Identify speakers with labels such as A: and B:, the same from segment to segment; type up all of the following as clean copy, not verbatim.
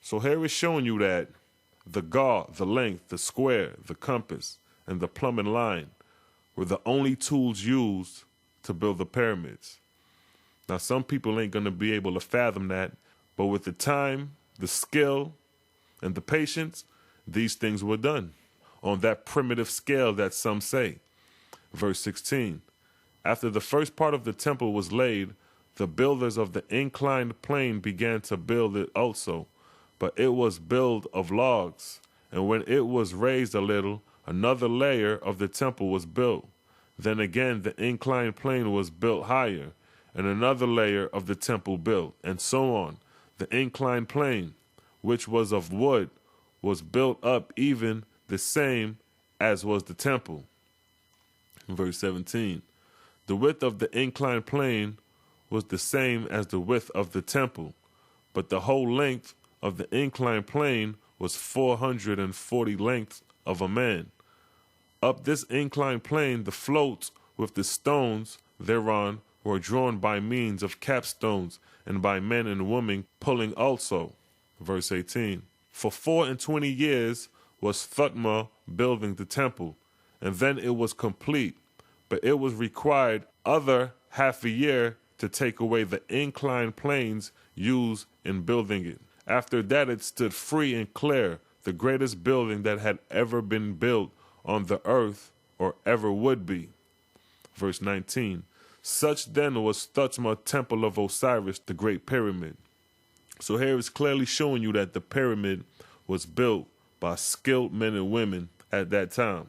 A: So here it's showing you that the gauge, the length, the square, the compass, and the plumbing line were the only tools used to build the pyramids. Now, some people ain't going to be able to fathom that, but with the time, the skill, and the patience, these things were done on that primitive scale that some say. Verse 16, after the first part of the temple was laid, the builders of the inclined plane began to build it also, but it was built of logs, and when it was raised a little, another layer of the temple was built. Then again the inclined plane was built higher, and another layer of the temple built, and so on. The inclined plane, which was of wood, was built up even the same as was the temple. Verse 17, the width of the inclined plane was the same as the width of the temple, but the whole length of the inclined plane was 440 lengths of a man. Up this inclined plane the floats with the stones thereon were drawn by means of capstones and by men and women pulling also. Verse 18, for 24 years was THOTHMA building the temple, and then it was complete, but it was required other half a year to take away the inclined planes used in building it. After that it stood free and clear, the greatest building that had ever been built on the earth or ever would be. Verse 19, such then was THOTHMA temple of Osiris, the great pyramid. So here it's clearly showing you that the pyramid was built by skilled men and women at that time.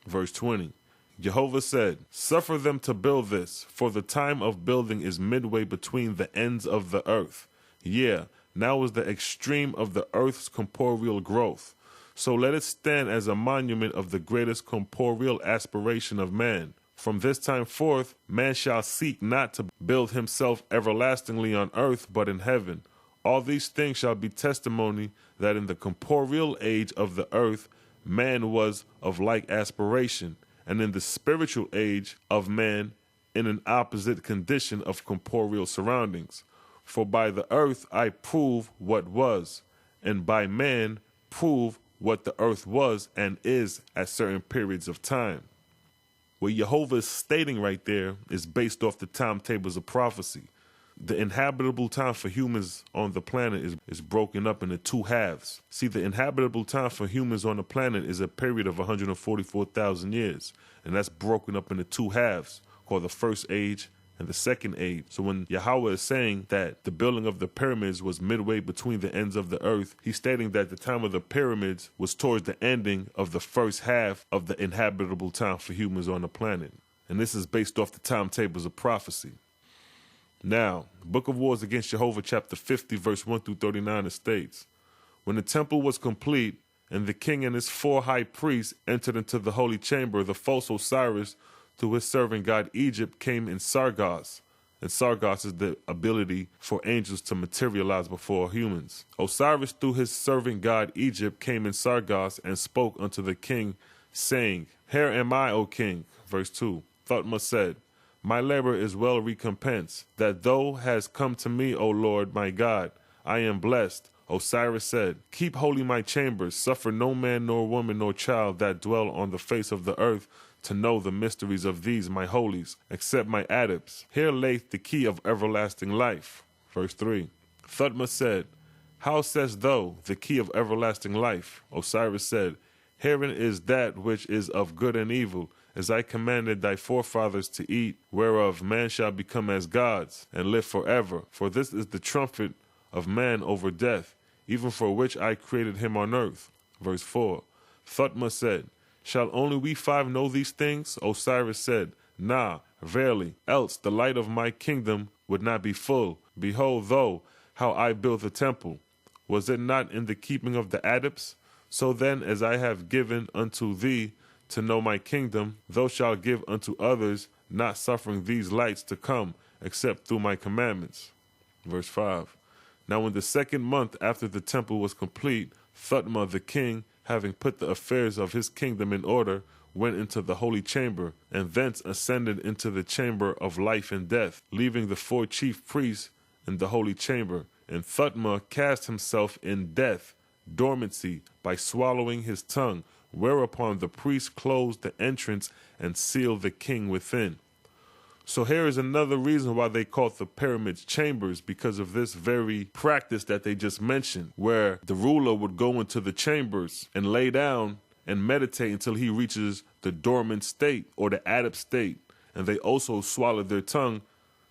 A: Verse 20, Jehovah said, suffer them to build this, for the time of building is midway between the ends of the earth. Yeah, now is the extreme of the earth's corporeal growth. So let it stand as a monument of the greatest corporeal aspiration of man. From this time forth, man shall seek not to build himself everlastingly on earth, but in heaven. All these things shall be testimony that in the corporeal age of the earth, man was of like aspiration, and in the spiritual age of man, in an opposite condition of corporeal surroundings. For by the earth I prove what was, and by man prove what the earth was and is at certain periods of time. What Jehovah is stating right there is based off the timetables of prophecy. The inhabitable time for humans on the planet is broken up into two halves. See, the inhabitable time for humans on the planet is a period of 144,000 years, and that's broken up into two halves, called the first age and the second age. So when Yahweh is saying that the building of the pyramids was midway between the ends of the earth, he's stating that the time of the pyramids was towards the ending of the first half of the inhabitable time for humans on the planet. And this is based off the timetables of prophecy. Now, Book of Wars Against Jehovah, chapter 50, verse 1 through 39, it states, when the temple was complete, and the king and his 4 high priests entered into the holy chamber, the false Osiris, through his servant god Egypt, came in Sargos. And Sargos is the ability for angels to materialize before humans. Osiris, through his servant god Egypt, came in Sargos and spoke unto the king, saying, here am I, O king. Verse 2, THOTHMA said, my labor is well recompensed, that thou hast come to me, O Lord my God. I am blessed. Osiris said, keep holy my chambers, suffer no man nor woman nor child that dwell on the face of the earth to know the mysteries of these my holies, except my adepts. Here layeth the key of everlasting life. Verse 3, THOTHMA said, how sayest thou, the key of everlasting life? Osiris said, herein is that which is of good and evil, as I commanded thy forefathers to eat, whereof man shall become as gods, and live forever. For this is the trumpet of man over death, even for which I created him on earth. Verse 4, THOTHMA said, shall only we 5 know these things? Osiris said, nah, verily, else the light of my kingdom would not be full. Behold, though, how I built the temple. Was it not in the keeping of the adepts? So then, as I have given unto thee to know my kingdom, thou shalt give unto others, not suffering these lights to come, except through my commandments. Verse 5, now in the 2nd month after the temple was complete, THOTHMA the king, having put the affairs of his kingdom in order, went into the holy chamber, and thence ascended into the chamber of life and death, leaving the 4 chief priests in the holy chamber, And THOTHMA cast himself in death, dormancy, by swallowing his tongue, whereupon the priest closed the entrance and sealed the king within. So here is another reason why they called the pyramids chambers, because of this very practice that they just mentioned, where the ruler would go into the chambers and lay down and meditate until he reaches the dormant state or the adept state. And they also swallowed their tongue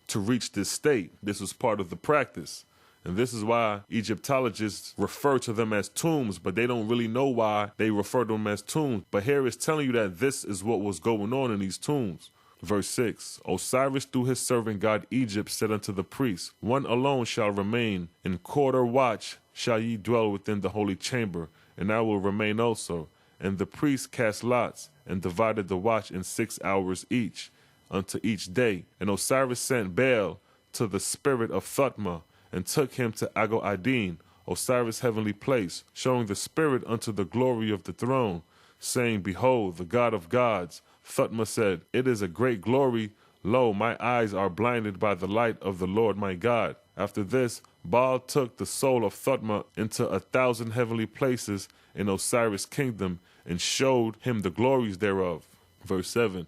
A: to reach this state. This was part of the practice. And this is why Egyptologists refer to them as tombs, but they don't really know why they refer to them as tombs. But here it's telling you that this is what was going on in these tombs. Verse 6, Osiris through his servant god Egypt said unto the priests, one alone shall remain, in quarter watch shall ye dwell within the holy chamber, and I will remain also. And the priests cast lots, and divided the watch in 6 hours each, unto each day. And Osiris sent Baal to the spirit of THOTHMA, and took him to Ago-Adin, Osiris' heavenly place, showing the spirit unto the glory of the throne, saying, behold, the God of gods. THOTHMA said, it is a great glory. Lo, my eyes are blinded by the light of the Lord my God. After this, Baal took the soul of THOTHMA into 1,000 heavenly places in Osiris' kingdom, and showed him the glories thereof. Verse 7,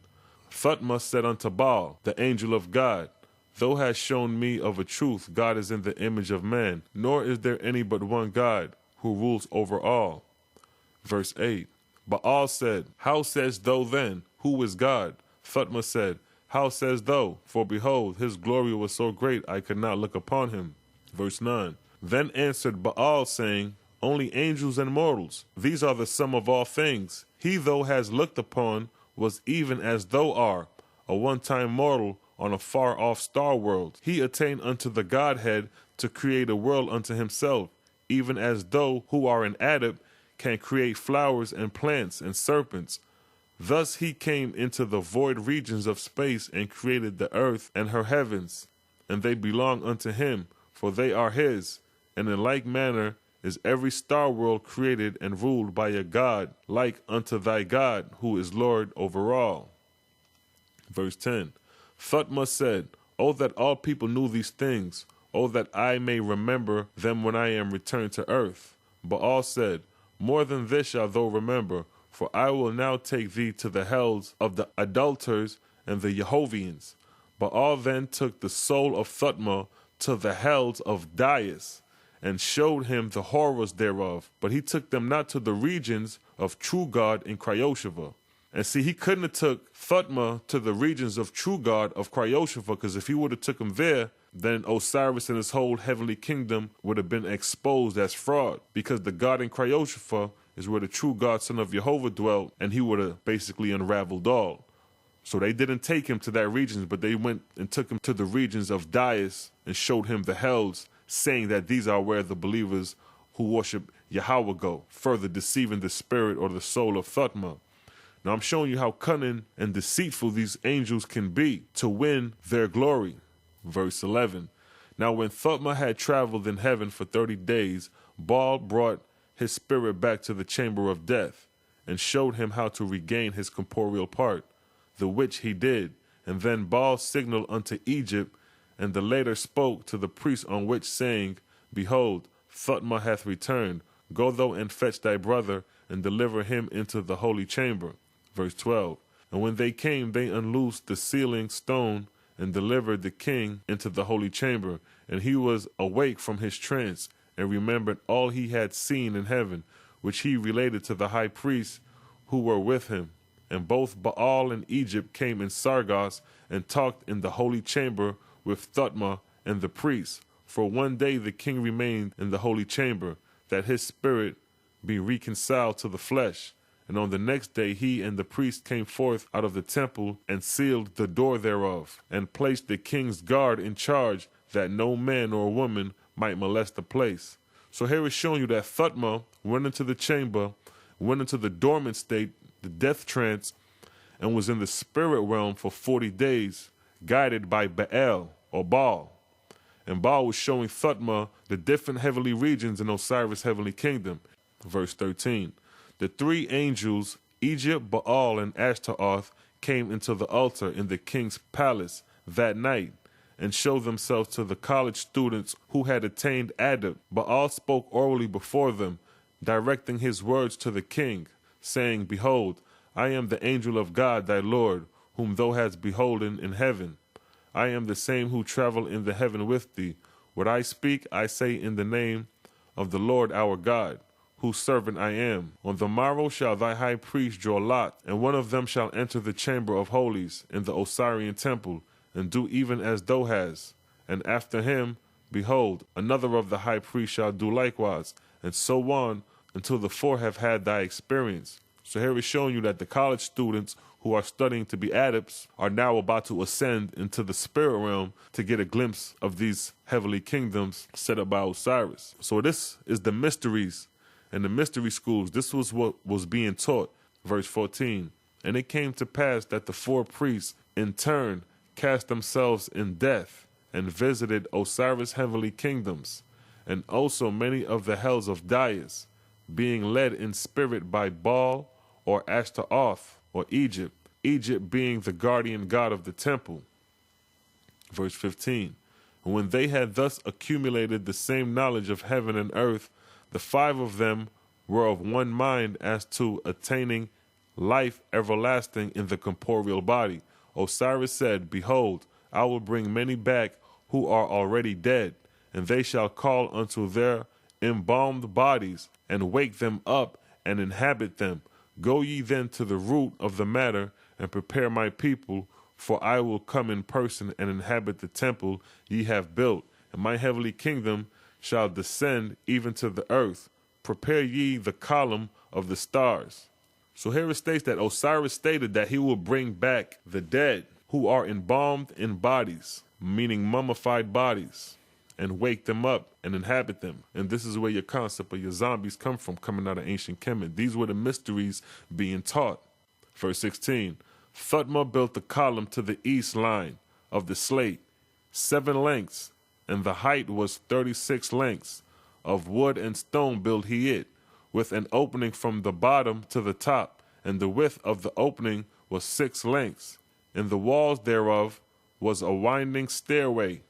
A: THOTHMA said unto Baal, the angel of God, thou hast shown me of a truth God is in the image of man, nor is there any but one God, who rules over all. Verse 8, Baal said, how sayest thou then, who is God? THOTHMA said, how sayest thou? For behold, his glory was so great I could not look upon him. Verse 9, then answered Baal, saying, only angels and mortals, these are the sum of all things. He thou hast looked upon was even as thou art, a one-time mortal on a far-off star world. He attained unto the Godhead to create a world unto himself, even as thou who are an adept can create flowers and plants and serpents. Thus he came into the void regions of space and created the earth and her heavens, and they belong unto him, for they are his. And in like manner is every star world created and ruled by a God, like unto thy God, who is Lord over all. Verse 10, THOTHMA said, O that all people knew these things, O that I may remember them when I am returned to earth. Baal said, more than this shalt thou remember, for I will now take thee to the hells of the adulterers and the Jehovians. Baal then took the soul of THOTHMA to the hells of Dias, and showed him the horrors thereof. But he took them not to the regions of true God in Cryosheva. And see, he couldn't have took THOTHMA to the regions of true God of Cryosheva, because if he would have took him there, then Osiris and his whole heavenly kingdom would have been exposed as fraud, because the God in Cryosheva is where the true God, son of Jehovah, dwelt, and he would have basically unraveled all. So they didn't take him to that region, but they went and took him to the regions of Dias and showed him the hells, saying that these are where the believers who worship Yahweh go, further deceiving the spirit or the soul of THOTHMA. Now I'm showing you how cunning and deceitful these angels can be to win their glory. Verse 11, now when THOTHMA had traveled in heaven for 30 days, Baal brought his spirit back to the chamber of death, and showed him how to regain his corporeal part, the which he did. And then Baal signaled unto Egypt, and the later spoke to the priest on which, saying, behold, THOTHMA hath returned. Go thou and fetch thy brother, and deliver him into the holy chamber. Verse 12, and when they came, they unloosed the sealing stone, and delivered the king into the holy chamber. And he was awake from his trance, and remembered all he had seen in heaven, which he related to the high priests who were with him. And both Baal and Egypt came in Sargos, and talked in the holy chamber with THOTHMA and the priests. For one day the king remained in the holy chamber, that his spirit be reconciled to the flesh. And on the next day he and the priest came forth out of the temple, and sealed the door thereof, and placed the king's guard in charge, that no man or woman might molest the place. So here it's showing you that THOTHMA went into the chamber, went into the dormant state, the death trance, and was in the spirit realm for 40 days, guided by Baal or Baal. And Baal was showing THOTHMA the different heavenly regions in Osiris' heavenly kingdom. Verse 13, the three angels, Egypt, Baal, and Ashtaroth, came into the altar in the king's palace that night, and show themselves to the college students who had attained adab, but all spoke orally before them, directing his words to the king, saying, Behold, I am the angel of God thy Lord, whom thou hast beholden in heaven. I am the same who travel in the heaven with thee. What I speak, I say in the name of the Lord our God, whose servant I am. On the morrow shall thy high priest draw lot, and one of them shall enter the chamber of holies in the Osirian temple, and do even as thou hast. And after him, behold, another of the high priests shall do likewise, and so on until the four have had thy experience. So here is showing you that the college students who are studying to be adepts are now about to ascend into the spirit realm to get a glimpse of these heavenly kingdoms set up by Osiris. So this is the mysteries and the mystery schools. This was what was being taught. Verse 14. And it came to pass that the four priests in turn cast themselves in death and visited Osiris' heavenly kingdoms, and also many of the hells of Dais, being led in spirit by Baal or Ashtaroth or Egypt, Egypt being the guardian god of the temple. Verse 15. And when they had thus accumulated the same knowledge of heaven and earth, the five of them were of one mind as to attaining life everlasting in the corporeal body. Osiris said, Behold, I will bring many back who are already dead, and they shall call unto their embalmed bodies, and wake them up and inhabit them. Go ye then to the root of the matter, and prepare my people, for I will come in person and inhabit the temple ye have built, and my heavenly kingdom shall descend even to the earth. Prepare ye the column of the stars. So here it states that Osiris stated that he will bring back the dead who are embalmed in bodies, meaning mummified bodies, and wake them up and inhabit them. And this is where your concept of your zombies come from, coming out of ancient Kemet. These were the mysteries being taught. Verse 16. THOTHMA built the column to the east line of the slate, 7 lengths, and the height was 36 lengths. Of wood and stone built he it, with an opening from the bottom to the top, and the width of the opening was 6 lengths. In the walls thereof was a winding stairway,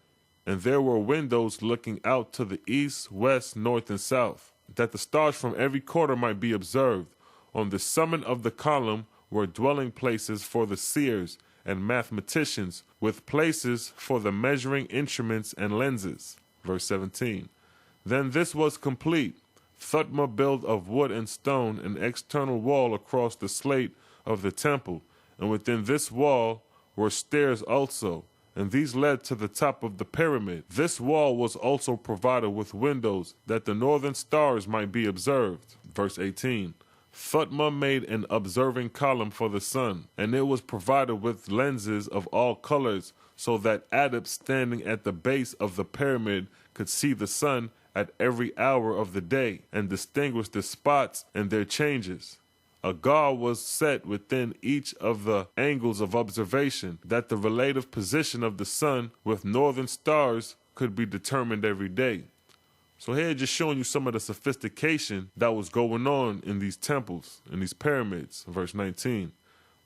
A: and there were windows looking out to the east, west, north, and south, that the stars from every quarter might be observed. On the summit of the column were dwelling places for the seers and mathematicians, with places for the measuring instruments and lenses. Verse 17. Then this was complete. THOTHMA built of wood and stone an external wall across the slate of the temple, and within this wall were stairs also, and these led to the top of the pyramid. This wall was also provided with windows, that the northern stars might be observed. Verse 18. THOTHMA made an observing column for the sun, and it was provided with lenses of all colors, so that adepts standing at the base of the pyramid could see the sun at every hour of the day, and distinguish the spots and their changes. A guard was set within each of the angles of observation, that the relative position of the sun with northern stars could be determined every day. So here just showing you some of the sophistication that was going on in these temples, in these pyramids. Verse 19.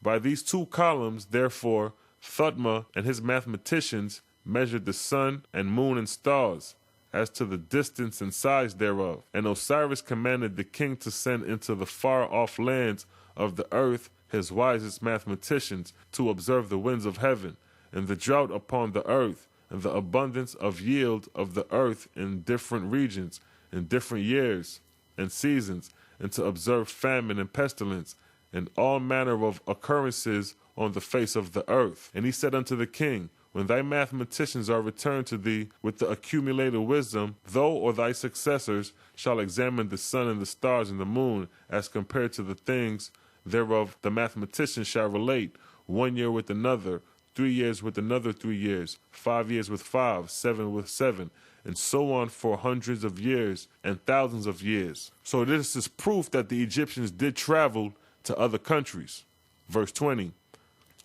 A: By these 2 columns, therefore, THOTHMA and his mathematicians measured the sun and moon and stars, as to the distance and size thereof. And Osiris commanded the king to send into the far-off lands of the earth his wisest mathematicians, to observe the winds of heaven, and the drought upon the earth, and the abundance of yield of the earth in different regions, in different years and seasons, and to observe famine and pestilence, and all manner of occurrences on the face of the earth. And he said unto the king, When thy mathematicians are returned to thee with the accumulated wisdom, thou or thy successors shall examine the sun and the stars and the moon, as compared to the things thereof the mathematicians shall relate, 1 year with another, 3 years with another 3 years, 5 years with 5, 7 with 7, and so on for hundreds of years and thousands of years. So this is proof that the Egyptians did travel to other countries. Verse 20.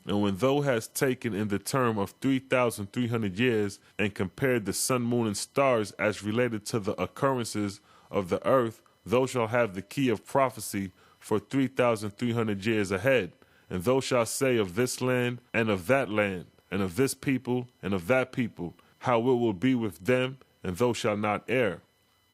A: And when thou hast taken in the term of 3,300 years, and compared the sun, moon, and stars as related to the occurrences of the earth, thou shalt have the key of prophecy for 3,300 years ahead. And thou shalt say of this land and of that land, and of this people and of that people, how it will be with them, and thou shalt not err.